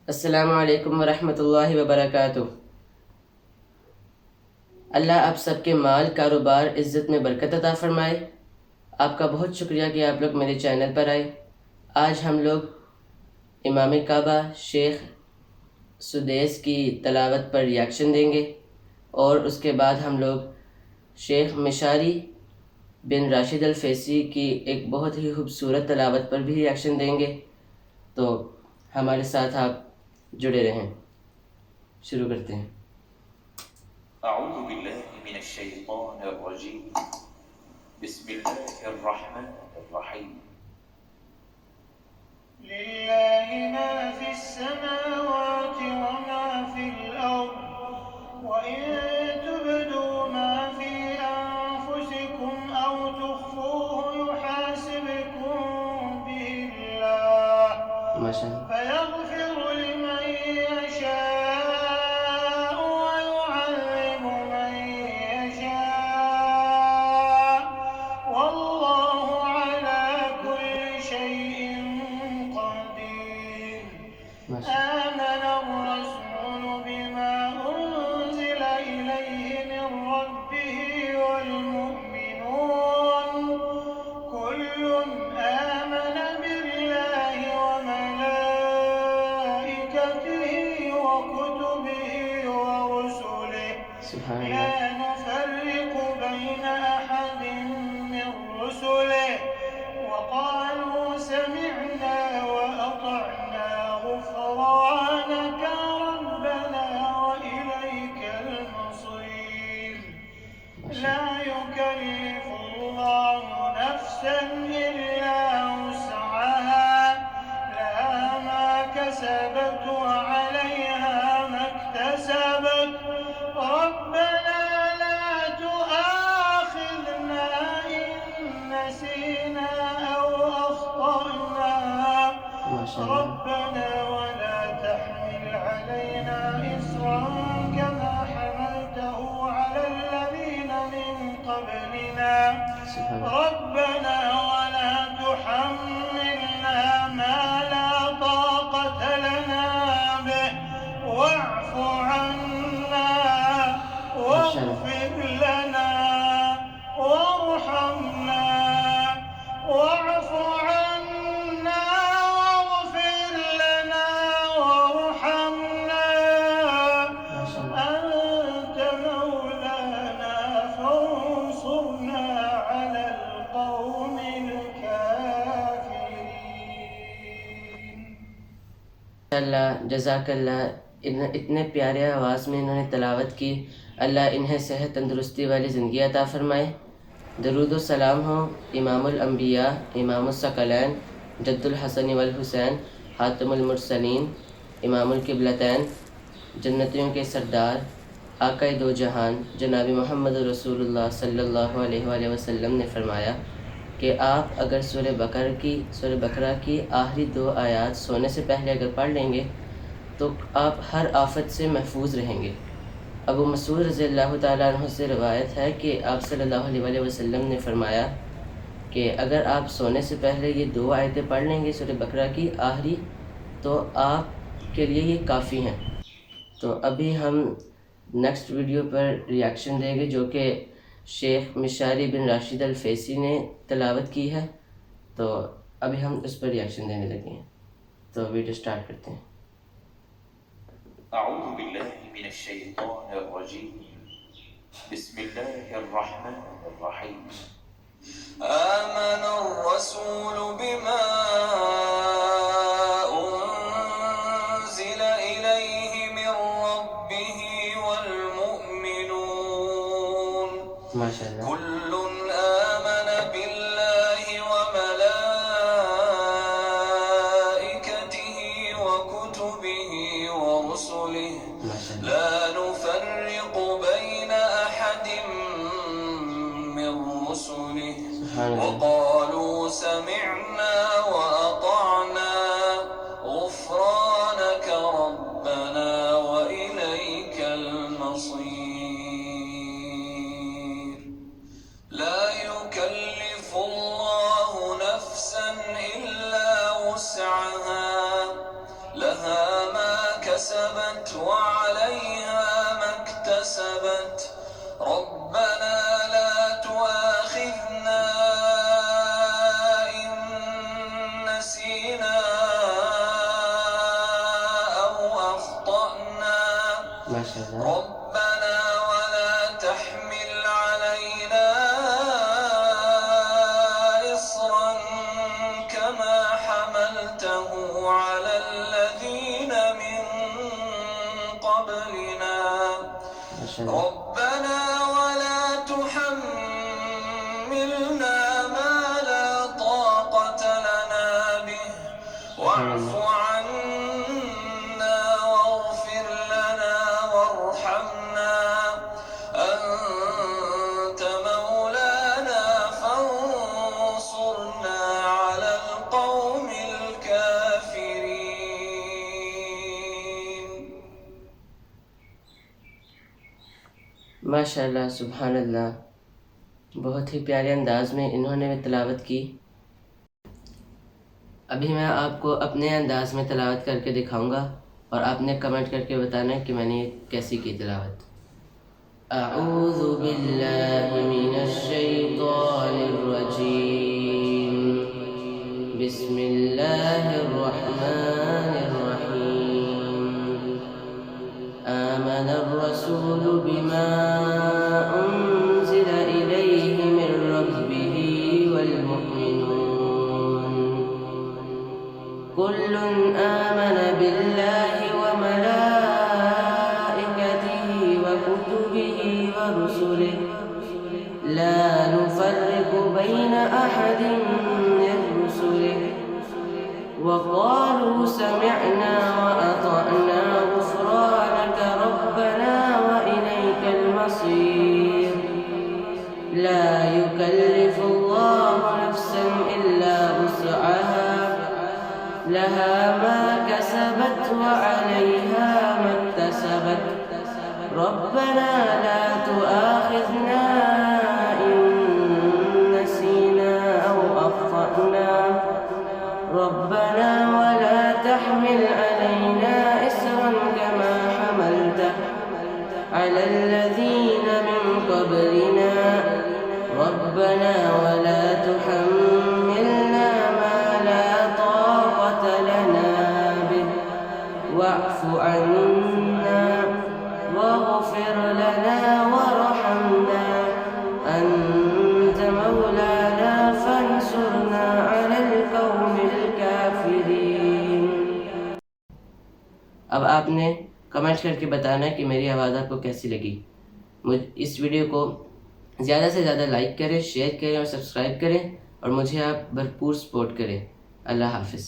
अस्सलामु अलैकुम वरहमतुल्लाहि वबरकातुह। अल्लाह आप सबके माल, कारोबार, इज़्ज़त में बरकत अता फ़रमाए। आपका बहुत शुक्रिया कि आप लोग मेरे चैनल पर आए। आज हम लोग इमाम काबा शेख सुदेस की तलावत पर रिएक्शन देंगे और उसके बाद हम लोग शेख मिशारी बिन राशिद अल फैसी की एक बहुत ही खूबसूरत तलावत पर भी रिएक्शन देंगे। तो हमारे साथ आप जुड़े रहें। शुरू करते हैं। अऊज़ु बिल्लाहि मिनश शैतानिर रजीम। बिस्मिल्लाहिर रहमानिर रहीम। लिल्लाहि मा फिस समावाति व मा फिल अर्द व इन तुब्दू मा फी अनफुसिकुम औ तुख्फूहु युहासिबकुम बिहिल्लाह माशाअल्लाह। फयग़फिरु लिमन यशाअ آمن الرسول بما أنزل إليه من ربه والمؤمنون كل آمن بالله وملائكته وكتبه ورسله لا نفرق بين أحد من رسله وقالوا سمعنا وأطعنا غفرانك ربنا وإليك المصير لا يكلف الله نفسا إلا وسعها لها ما كسبت وعليها ما اكتسبت ربنا لا تؤاخذنا إن نسينا أو أخطأنا ربنا ولا تحمل علينا إصرا كما حملته على الذين من قبلنا ربنا ولا تحملنا ما لا طاقة لنا به واعف عنا واغفر لنا وارحمنا واعف عنا واغفر لنا وارحمنا أنت مولانا فانصرنا على القوم الكافرين। अल्लाह जज़ाकल्लाह। इतने प्यारे आवाज़ में इन्होंने तलावत की। अल्लाह इन्हें सेहत तंदुरुस्ती वाली ज़िंदगी अता फ़रमाए। दरूद व सलाम हो इमामुल अंबिया, इमामुस सकलैन, जद्दुल हसन वल हुसैन, हातिमुल मुरसलीन, इमामुल किबलतैन, जन्नतियों के सरदार, आक़ाए दो जहान जनाब मोहम्मद रसूलुल्लाह सल्लल्लाहु अलैहि वसल्लम ने फ़रमाया कि आप अगर सूरह बकरा की आखिरी 2 आयत सोने से पहले अगर पढ़ लेंगे तो आप हर आफत से महफूज रहेंगे। अबू मसूद रज़ियल्लाहु ताला अन्हु से रवायत है कि आप सल्लल्लाहु अलैहि वसल्लम ने फ़रमाया कि अगर आप सोने से पहले ये 2 आयतें पढ़ लेंगे सूरह बकरा की आखिरी, तो आपके लिए ये काफ़ी हैं। तो अभी हम नेक्स्ट वीडियो पर रिएक्शन देंगे जो कि शेख मिशारी बिन राशिद अल फैसी ने तलावत की है। तो अभी हम उस पर रिएक्शन देने लगे हैं। तो वीडियो स्टार्ट करते हैं। अऊज़ु बिल्लाहि मिनश शैतानिर रजीम। बिस्मिल्लाहिर रहमानिर रहीम। आमनर रसूल बिमा उन्ज़िल इलैहि मिर रब्बिहि वल मुअ्मिनून माशाअल्लाह। कुल्लुन आमन बिल्लाहि व मलाइकतिहि व कुतुबिहि व रुसुलिहि ला नुफर्रिक़ु बैन अहदिम मिर रुसुलिहि وقالوا سمعنا وأطعنا غفرانك ربنا وإليك المصير لا يكلف الله نفسا إلا وسعها لها ما كسبت وعليها ما اكتسبت ربنا لا تؤاخذنا إن نسينا أو أخطأنا ما شاء الله. ربنا ولا تحمل علينا إصرا كما حملته على الذين من قبلنا ما شاء الله. ربنا ولا تحملنا ما لا طاقة لنا به واعف عنا واغفر لنا وارحمنا أنت مولانا فانصرنا على القوم الكافرين. माशाअल्लाह, सुभान अल्लाह, बहुत ही प्यारे अंदाज में इन्होंने तिलावत की। अभी मैं आपको अपने अंदाज में तिलावत करके दिखाऊंगा और आपने कमेंट करके बताना है कि मैंने कैसी की तिलावत। अऊज़ु बिल्लाहि मिनश शैतानिर रजीम, बिस्मिल्लाहिर रहमानिर रहीम। आमनर रसूलु बिमा उन्ज़िला इलैहि मिर रब्बिहि वल मुमिनून कुल्लुन आमना बिल्लाहि व मलाइकतिहि व कुतुबिहि व रुसुलिहि ला नुफर्रिकु बैन अहदिन मिर रुसुलिहि व क़ालू समिअना व अतअना गुफ़्रानक रब्बना व इलैकल मसीर ला युकल्लिफुल्लाहु नफ्सन इल्ला वुस्अहा लहा मा कसबत व अलैहा मा इक्तसबत रब्बना ला तुआखिज़ना इन नसीना औ अख़्तअना रब्बना वला तहमिल अलैना इस्रन कमा हमलतह अला الذين من قبلنا ربنا ولا تحملنا ما لا طاقة لنا به واعف عنا واغفر لنا وارحمنا أنت مولانا فانصرنا على القوم الكافرين। अब आपने कमेंट करके बताना है कि मेरी आवाज़ आपको कैसी लगी। इस वीडियो को ज़्यादा से ज़्यादा लाइक करें, शेयर करें और सब्सक्राइब करें और मुझे आप भरपूर सपोर्ट करें। अल्लाह हाफ़िज़।